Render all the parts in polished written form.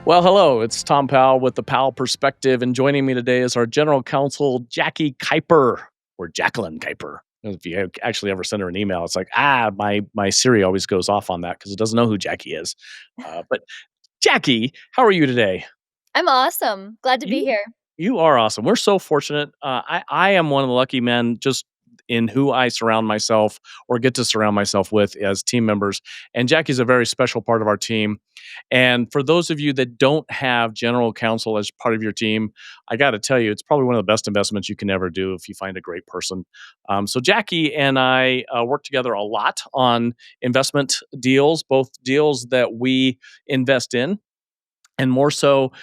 Well, hello, it's Tom Powell with the Powell Perspective, and joining me today is our general counsel, Jackie Kuiper, or Jacqueline Kuiper. If you actually ever send her an email, it's like, my Siri always goes off on that because it doesn't know who Jackie is. But Jackie, how are you today? I'm awesome. Glad to be You here. you are awesome. We're so fortunate. I am one of the lucky men just in who I surround myself or get to surround myself with as team members. And Jackie's a very special part of our team. And for those of you that don't have general counsel as part of your team, I got to tell you, it's probably one of the best investments you can ever do if you find a great person. So Jackie and I work together a lot on investment deals, both deals that we invest in and more so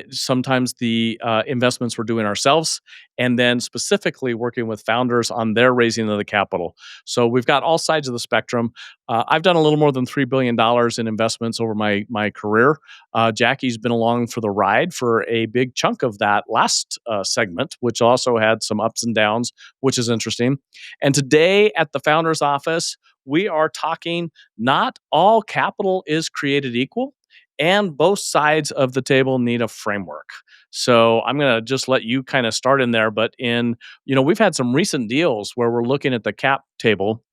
sometimes the investments we're doing ourselves, and then specifically working with founders on their raising of the capital. So we've got all sides of the spectrum. I've done a little more than $3 billion in investments over my career. Jackie's been along for the ride for a big chunk of that last segment, which also had some ups and downs, which is interesting. And today at the founders office, we are talking not all capital is created equal, and both sides of the table need a framework. So I'm going to just let you kind of start in there. But we've had some recent deals where we're looking at the cap table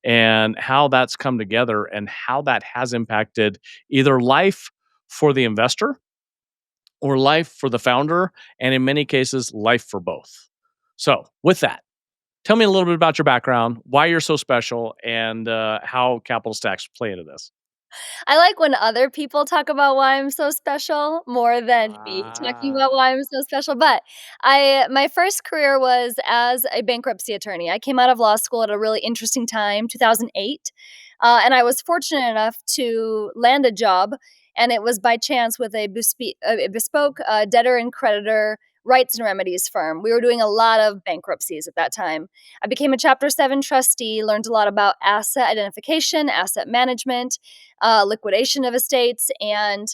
and how that's come together and how that has impacted either life for the investor or life for the founder, and in many cases, life for both. So, with that, tell me a little bit about your background, why you're so special, and how capital stacks play into this. I like when other people talk about why I'm so special more than me talking about Ah, why I'm so special, but my first career was as a bankruptcy attorney. I came out of law school at a really interesting time, 2008, and I was fortunate enough to land a job, and it was by chance with a bespoke debtor and creditor rights and remedies firm. We were doing a lot of bankruptcies at that time. I became a Chapter 7 trustee, learned a lot about asset identification, asset management, liquidation of estates. And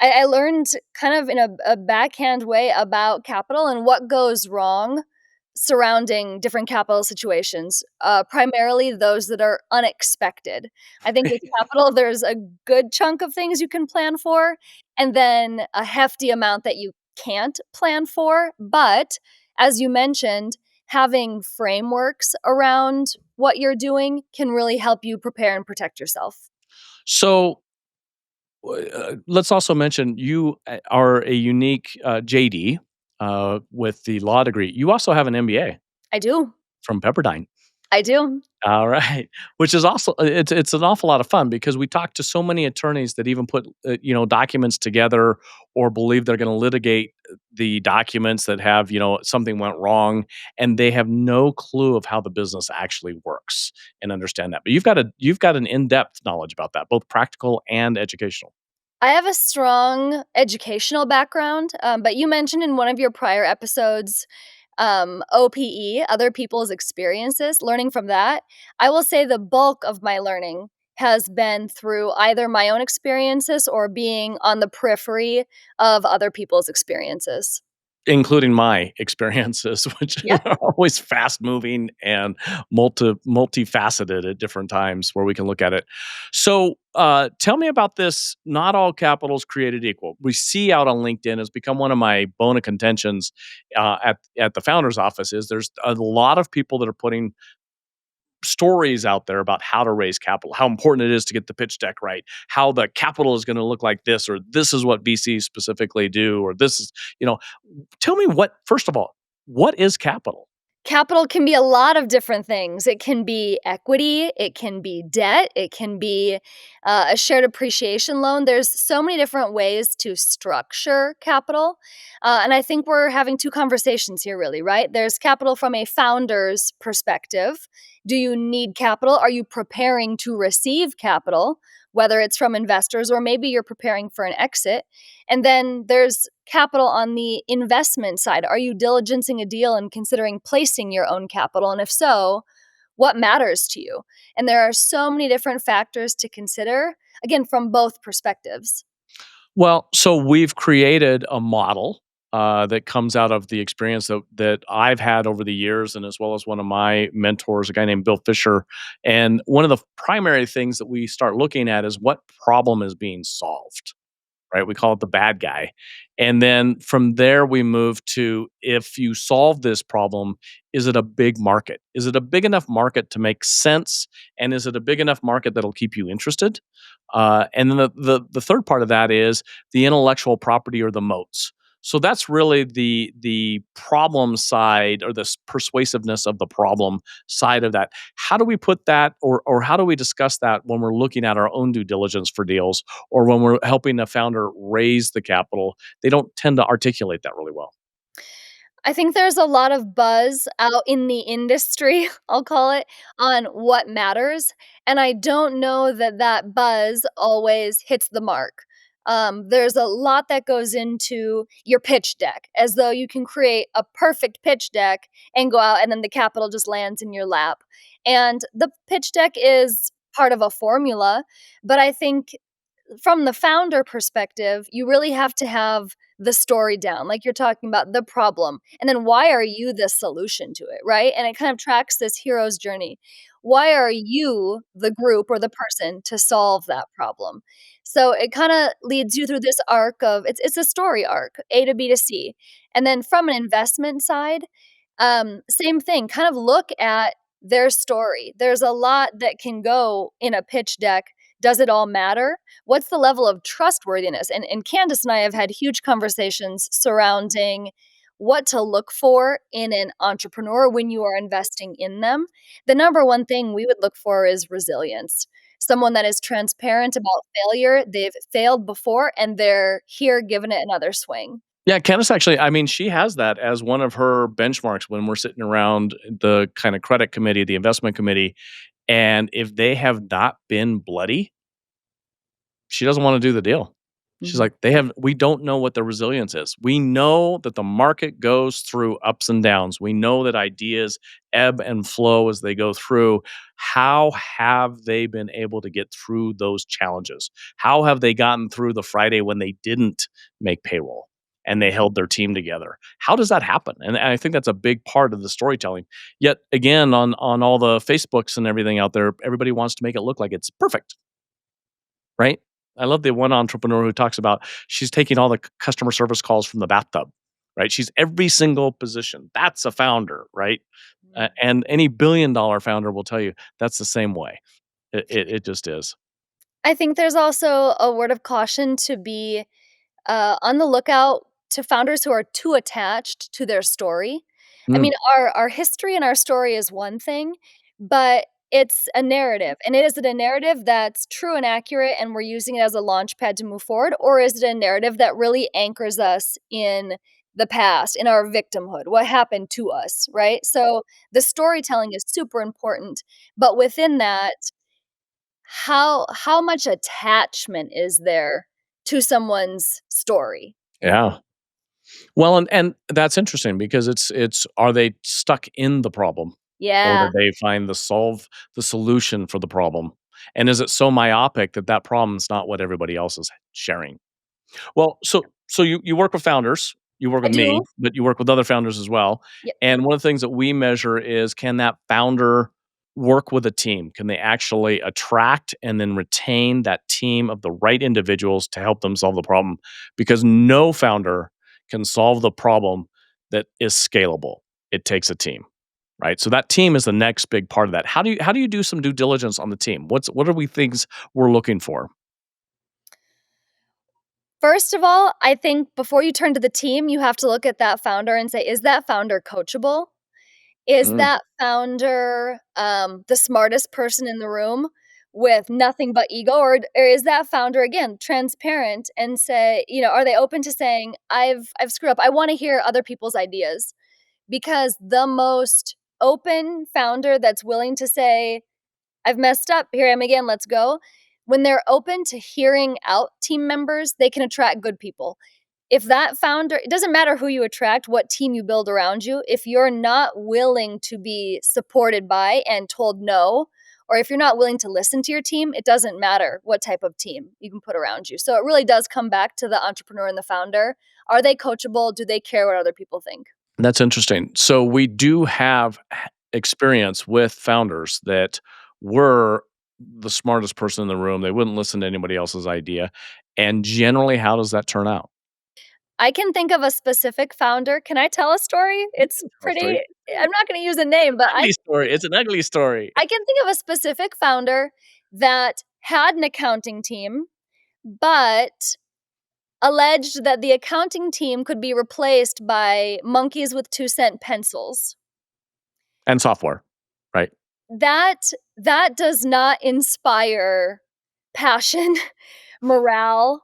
I learned kind of in a backhand way about capital and what goes wrong surrounding different capital situations, primarily those that are unexpected. I think with capital, there's a good chunk of things you can plan for, and then a hefty amount that you can't plan for. But as you mentioned, having frameworks around what you're doing can really help you prepare and protect yourself. so let's also mention you are a unique JD with the law degree. You also have an MBA I do. from Pepperdine. I do. All right, which is also it's an awful lot of fun because we talk to so many attorneys that even put documents together or believe they're going to litigate the documents that have something went wrong, and they have no clue of how the business actually works and understand that. But you've got an in depth knowledge about that, both practical and educational. I have a strong educational background, but you mentioned in one of your prior episodes, OPE, other people's experiences, learning from that. I will say the bulk of my learning has been through either my own experiences or being on the periphery of other people's experiences. Including my experiences, which Yeah. are always fast moving and multifaceted at different times where we can look at it. So, tell me about this. Not all capitals created equal. We see out on LinkedIn has become one of my bone of contentions at the founder's office. Is there's a lot of people that are putting stories out there about how to raise capital, how important it is to get the pitch deck right, how the capital is going to look like this, or this is what VCs specifically do, or this is, tell me what, first of all, what is capital? Capital can be a lot of different things. It can be equity, it can be debt, it can be a shared appreciation loan. There's so many different ways to structure capital. And I think we're having two conversations here, really, right? There's capital from a founder's perspective. Do you need capital? Are you preparing to receive capital, whether it's from investors or maybe you're preparing for an exit? And then there's capital on the investment side. Are you diligencing a deal and considering placing your own capital? And if so, what matters to you? And there are so many different factors to consider, again, from both perspectives. Well, so we've created a model that comes out of the experience that I've had over the years, and as well as one of my mentors, a guy named Bill Fisher. And one of the primary things that we start looking at is what problem is being solved. right? We call it the bad guy. And then from there, we move to, if you solve this problem, is it a big market? Is it a big enough market to make sense? And is it a big enough market that'll keep you interested? And then the third part of that is the intellectual property or the moats. So that's really the problem side, or the persuasiveness of the problem side of that. How do we put that, or how do we discuss that when we're looking at our own due diligence for deals, or when we're helping a founder raise the capital? They don't tend to articulate that really well. I think there's a lot of buzz out in the industry, I'll call it, on what matters, and I don't know that that buzz always hits the mark. There's a lot that goes into your pitch deck, as though you can create a perfect pitch deck and go out, and then the capital just lands in your lap. And the pitch deck is part of a formula, but I think from the founder perspective, you really have to have the story down, like you're talking about the problem, and then why are you the solution to it, right? And it kind of tracks this hero's journey. Why are you the group or the person to solve that problem? So it kind of leads you through this arc of it's a story arc, A to B to C. And then from an investment side, same thing, kind of look at their story. There's a lot that can go in a pitch deck. Does it all matter? What's the level of trustworthiness? And Candace and I have had huge conversations surrounding what to look for in an entrepreneur when you are investing in them. The number one thing we would look for is resilience. Someone that is transparent about failure. They've failed before and they're here giving it another swing. Yeah, Candace actually, I mean, she has that as one of her benchmarks when we're sitting around the kind of credit committee, the investment committee, and if they have not been bloody, she doesn't wanna do the deal. She's Mhm. like, we don't know what the resilience is. We know that the market goes through ups and downs. We know that ideas ebb and flow as they go through. How have they been able to get through those challenges? How have they gotten through the Friday when they didn't make payroll and they held their team together? How does that happen? And I think that's a big part of the storytelling. Yet again, on all the Facebooks and everything out there, everybody wants to make it look like it's perfect. Right? I love the one entrepreneur who talks about she's taking all the customer service calls from the bathtub, right? She's every single position. That's a founder, right? And any billion-dollar founder will tell you that's the same way. It just is. I think there's also a word of caution to be on the lookout to founders who are too attached to their story. I Mm, mean, our history and our story is one thing, but it's a narrative. And is it a narrative that's true and accurate and we're using it as a launch pad to move forward? Or is it a narrative that really anchors us in the past, in our victimhood, what happened to us, right? So the storytelling is super important. But within that, how much attachment is there to someone's story? yeah. Well, and that's interesting because it's are they stuck in the problem, or Yeah. did they find the solution for the problem? And is it so myopic that that problem's not what everybody else is sharing? Well, so you work with founders, you work I with do. me, but you work with other founders as well. Yep. And one of the things that we measure is, can that founder work with a team? Can they actually attract and then retain that team of the right individuals to help them solve the problem? Because no founder can solve the problem that is scalable. It takes a team. Right. So that team is the next big part of that. How do you do some due diligence on the team? What are we things we're looking for? First of all, I think before you turn to the team, you have to look at that founder and say, "Is that founder coachable? Is Mm, that founder, the smartest person in the room with nothing but ego? Or is that founder, again, transparent and say, are they open to saying, I've screwed up. I wanna hear other people's ideas." Because the most open founder that's willing to say, "I've messed up. Here I am again. Let's go." When they're open to hearing out team members, they can attract good people. If that founder, it doesn't matter who you attract, what team you build around you, if you're not willing to be supported by and told no, or if you're not willing to listen to your team, it doesn't matter what type of team you can put around you. So it really does come back to the entrepreneur and the founder. Are they coachable? Do they care what other people think? that's interesting. So we do have experience with founders that were the smartest person in the room. They wouldn't listen to anybody else's idea. And generally, how does that turn out? I can think of a specific founder. Can I tell a story? It's Tell a story. pretty I'm not gonna use a name, but Ugly story. It's an ugly story. I can think of a specific founder that had an accounting team, but alleged that the accounting team could be replaced by monkeys with 2-cent pencils. And software, right? That that does not inspire passion, morale,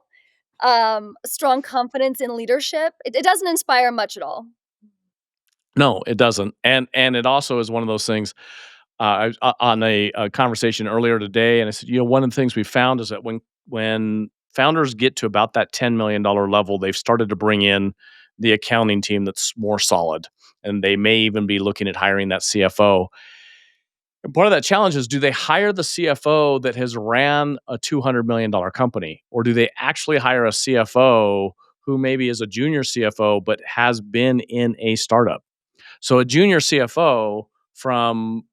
strong confidence in leadership. It doesn't inspire much at all. No, it doesn't, and it also is one of those things. I was on a conversation earlier today, and I said, one of the things we found is that when founders get to about that $10 million level, they've started to bring in the accounting team that's more solid, and they may even be looking at hiring that CFO. And part of that challenge is, do they hire the CFO that has ran a $200 million company, or do they actually hire a CFO who maybe is a junior CFO but has been in a startup? So a junior CFO from,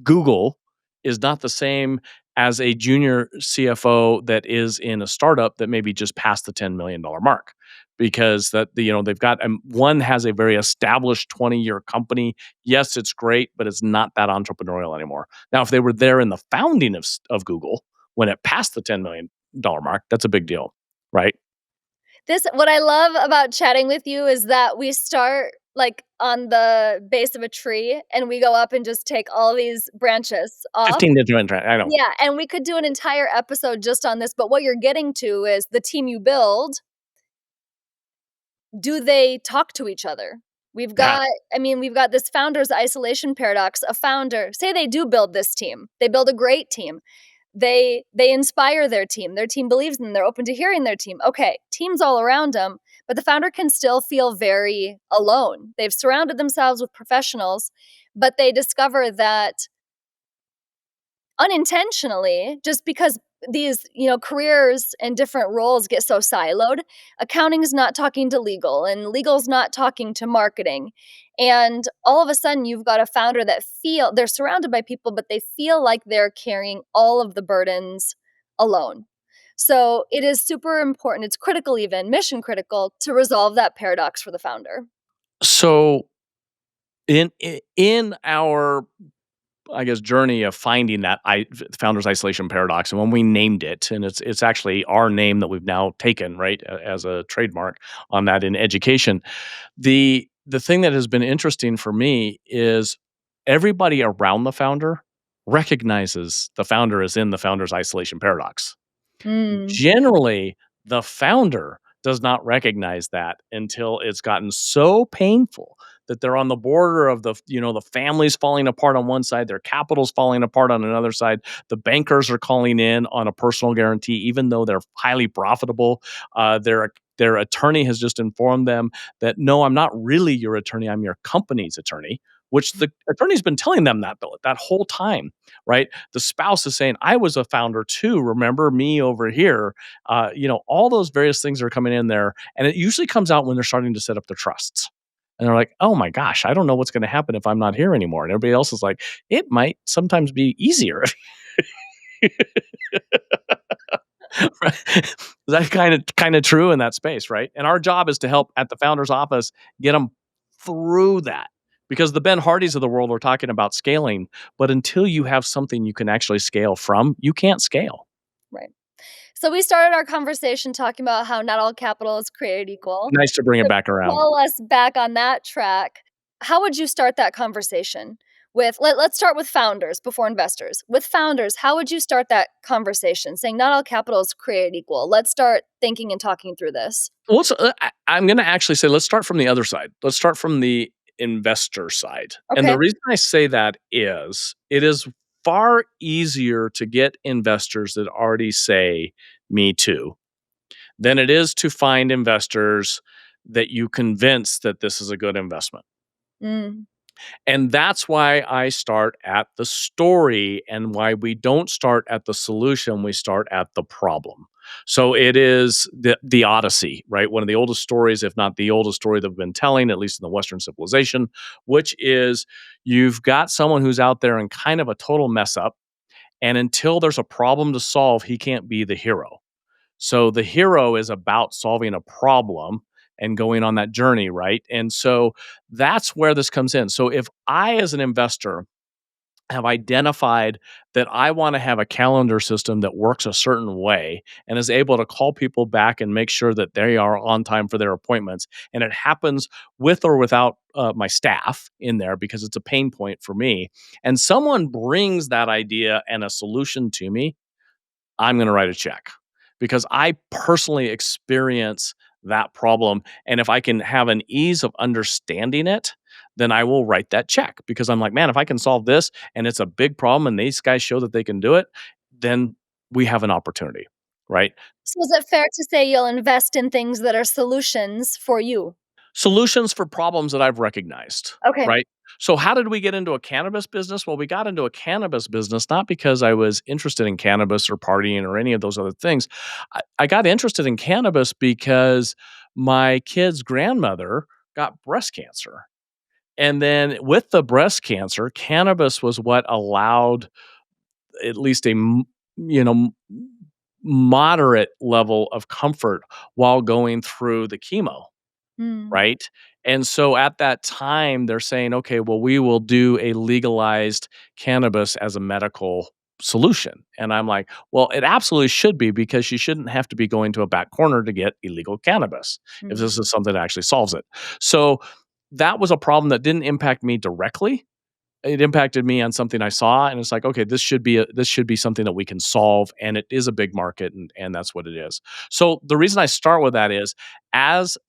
Google is not the same as a junior CFO that is in a startup that maybe just passed the $10 million mark, because they've got one has a very established 20-year company. Yes, it's great, but it's not that entrepreneurial anymore. Now, if they were there in the founding of Google when it passed the $10 million mark, that's a big deal, right? This what I love about chatting with you is that we start, like, on the base of a tree, and we go up and just take all these branches off. 15 different, I know. Yeah, and we could do an entire episode just on this, but what you're getting to is the team you build, do they talk to each other? We've Yeah. got I mean, we've got this founder's isolation paradox. A founder, say they do build this team. They build a great team. They inspire their team believes in them, they're open to hearing their team. Okay, teams all around them, but the founder can still feel very alone. They've surrounded themselves with professionals, but they discover that unintentionally, just because these, careers and different roles get so siloed, accounting is not talking to legal and legal's not talking to marketing. And all of a sudden you've got a founder that feel they're surrounded by people, but they feel like they're carrying all of the burdens alone. So it is super important. It's critical, even mission critical, to resolve that paradox for the founder. So in our, I guess, journey of finding that founder's isolation paradox, and when we named it, and it's actually our name that we've now taken, right, as a trademark on that in education. The thing that has been interesting for me is everybody around the founder recognizes the founder is in the founder's isolation paradox. Mm, Generally, the founder does not recognize that until it's gotten so painful that they're on the border of the family's falling apart on one side, their capital's falling apart on another side. The bankers are calling in on a personal guarantee, even though they're highly profitable. Their attorney has just informed them that, no, I'm not really your attorney, I'm your company's attorney, which the attorney's been telling them that whole time, right? The spouse is saying, I was a founder too. Remember me over here? All those various things are coming in there. And it usually comes out when they're starting to set up their trusts. And they're like, oh my gosh, I don't know what's going to happen if I'm not here anymore. And everybody else is like, it might sometimes be easier. Right? That's kind of true in that space, right? And our job is to help at the founder's office get them through that. Because the Ben Hardys of the world are talking about scaling, but until you have something you can actually scale from, you can't scale. right. So we started our conversation talking about how not all capital is created equal. Nice to bring it To back around. pull us back on that track, how would you start that conversation with let's start with founders before investors. With founders, how would you start that conversation saying not all capital is created equal? Let's start thinking and talking through this. Well, I'm going to actually say, let's start from the other side. Let's start from the investor side. And Okay. the reason I say that is it is far easier to get investors that already say, me too, than it is to find investors that you convince that this is a good investment. Mm, And that's why I start at the story, and why we don't start at the solution, we start at the problem. So it is the Odyssey, right? One of the oldest stories, if not the oldest story that we've been telling, at least in the Western civilization, which is you've got someone who's out there in kind of a total mess up. And until there's a problem to solve, he can't be the hero. So the hero is about solving a problem and going on that journey, right? And so that's where this comes in. So if I, as an investor, have identified that I want to have a calendar system that works a certain way and is able to call people back and make sure that they are on time for their appointments. And it happens with or without my staff in there because it's a pain point for me. And someone brings that idea and a solution to me, I'm going to write a check because I personally experience that problem. And if I can have an ease of understanding it, then I will write that check because I'm like, man, if I can solve this and it's a big problem and these guys show that they can do it, then we have an opportunity, right? So is it fair to say you'll invest in things that are solutions for you? Solutions for problems that I've recognized, Okay. right? So how did we get into a cannabis business? Well, we got into a cannabis business not because I was interested in cannabis or partying or any of those other things. I got interested in cannabis because my kid's grandmother got breast cancer. And then with the breast cancer, cannabis was what allowed at least you know, moderate level of comfort while going through the chemo. Mm. Right? And so at that time, they're saying, okay, well, we will do a legalized cannabis as a medical solution. And I'm like, well, it absolutely should be because you shouldn't have to be going to a back corner to get illegal cannabis if this Mm. is something that actually solves it. So that was a problem that didn't impact me directly. It impacted me on something I saw, and it's like, okay, this should be something that we can solve, and it is a big market, and that's what it is. So the reason I start with that is, as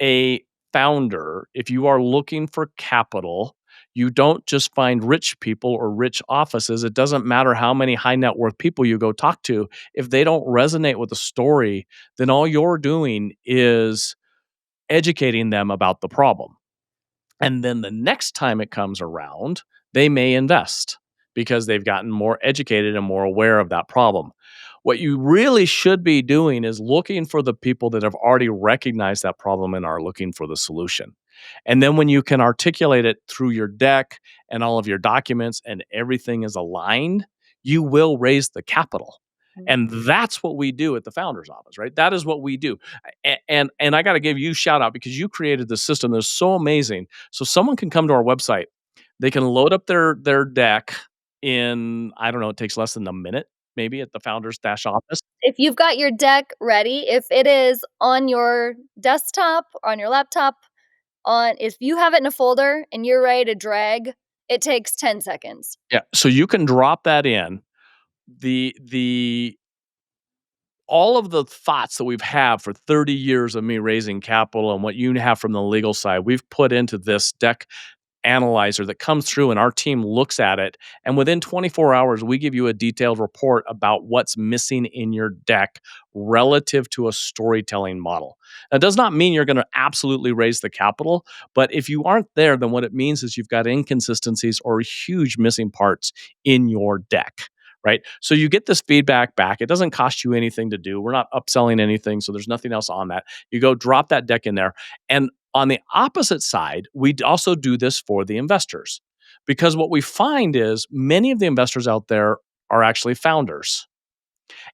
a founder, if you are looking for capital, you don't just find rich people or rich offices. It doesn't matter how many high net worth people you go talk to. If they don't resonate with the story, then all you're doing is educating them about the problem. And then the next time it comes around, they may invest because they've gotten more educated and more aware of that problem. What you really should be doing is looking for the people that have already recognized that problem and are looking for the solution. And then when you can articulate it through your deck and all of your documents and everything is aligned, you will raise the capital. And Mm. that's what we do at the founder's office, right? That is what we do. And I got to give you shout out because you created this system that's so amazing. So someone can come to our website, they can load up their deck in, I don't know, it takes less than a minute maybe at the founder's dash office. If you've got your deck ready, if it is on your desktop, on your laptop, on if you have it in a folder and you're ready to drag, it takes 10 seconds. Yeah, so you can drop that in. The all of the thoughts that we've had for 30 years of me raising capital and what you have from the legal side, we've put into this deck analyzer that comes through and our team looks at it. And within 24 hours, we give you a detailed report about what's missing in your deck relative to a storytelling model. That does not mean you're going to absolutely raise the capital, but if you aren't there, then what it means is you've got inconsistencies or huge missing parts in your deck. Right. So you get this feedback back. It doesn't cost you anything to do. We're not upselling anything. So there's nothing else on that. You go drop that deck in there. And on the opposite side, we also do this for the investors because what we find is many of the investors out there are actually founders.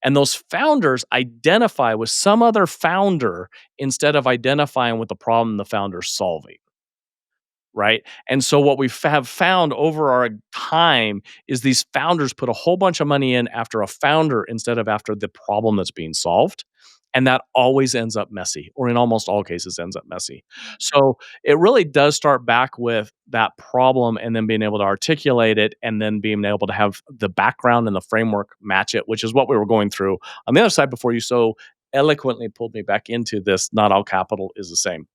And those founders identify with some other founder instead of identifying with the problem the founder's solving. Right. And so, what we have found over our time is these founders put a whole bunch of money in after a founder instead of after the problem that's being solved. And that always ends up messy, or in almost all cases, ends up messy. So, it really does start back with that problem and then being able to articulate it and then being able to have the background and the framework match it, which is what we were going through on the other side before you so eloquently pulled me back into this. Not all capital is the same,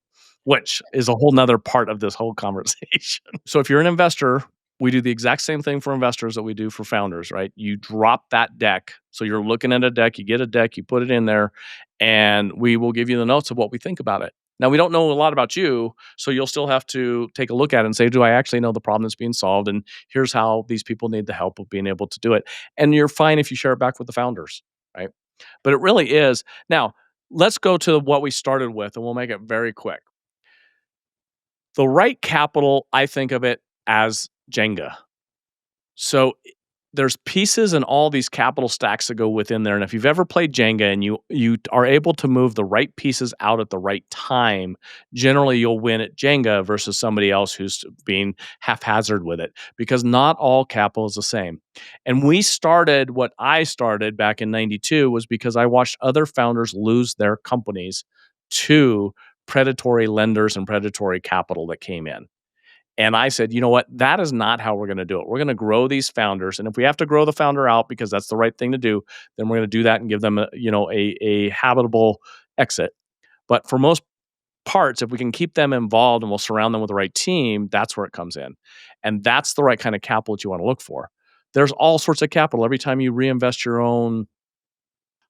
which is a whole nother part of this whole conversation. So if you're an investor, we do the exact same thing for investors that we do for founders, right? You drop that deck. So you're looking at a deck, you get a deck, you put it in there, and we will give you the notes of what we think about it. Now, we don't know a lot about you, so you'll still have to take a look at it and say, do I actually know the problem that's being solved? And here's how these people need the help of being able to do it. And you're fine if you share it back with the founders, right? But it really is. Now, let's go to what we started with, and we'll make it very quick. The right capital, I think of it as Jenga. So there's pieces and all these capital stacks that go within there, and if you've ever played Jenga and you are able to move the right pieces out at the right time, generally you'll win at Jenga versus somebody else who's being haphazard with it, because not all capital is the same. And what I started back in '92 was because I watched other founders lose their companies to predatory lenders and predatory capital that came in. And I said, you know what? That is not how we're going to do it. We're going to grow these founders, and if we have to grow the founder out because that's the right thing to do, then we're going to do that and give them a habitable exit. But for most parts, if we can keep them involved and we'll surround them with the right team, that's where it comes in, and that's the right kind of capital that you want to look for. There's all sorts of capital. Every time you reinvest your own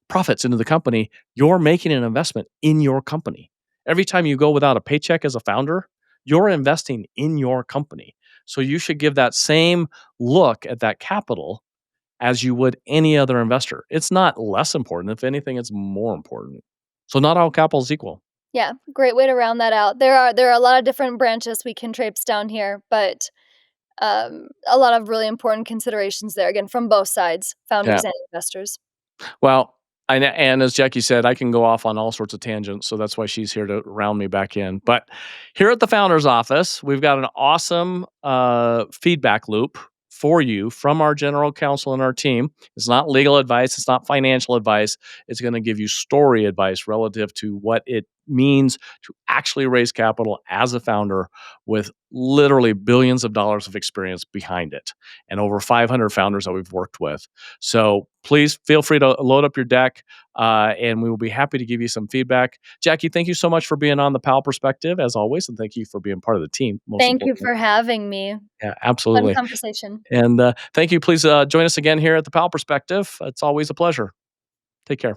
profits into the company, you're making an investment in your company. Every time you go without a paycheck as a founder, you're investing in your company. So you should give that same look at that capital as you would any other investor. It's not less important. If anything, it's more important. So not all capital is equal. Yeah, great way to round that out. There are a lot of different branches we can traipse down here, but a lot of really important considerations there again from both sides, Yeah. founders and investors. Well, and as Jackie said, I can go off on all sorts of tangents, so that's why she's here to round me back in. But here at the founder's office, we've got an awesome feedback loop for you from our general counsel and our team. It's not legal advice, it's not financial advice. It's going to give you story advice relative to what it means to actually raise capital as a founder with literally billions of dollars of experience behind it and over 500 founders that we've worked with. So please feel free to load up your deck, and we will be happy to give you some feedback. Jackie, thank you so much for being on the Powell Perspective, as always, and thank you for being part of the team, most Thank you importantly. for having me. Yeah, Fun absolutely. conversation. And thank you. Please join us again here at the Powell Perspective. It's always a pleasure. Take care.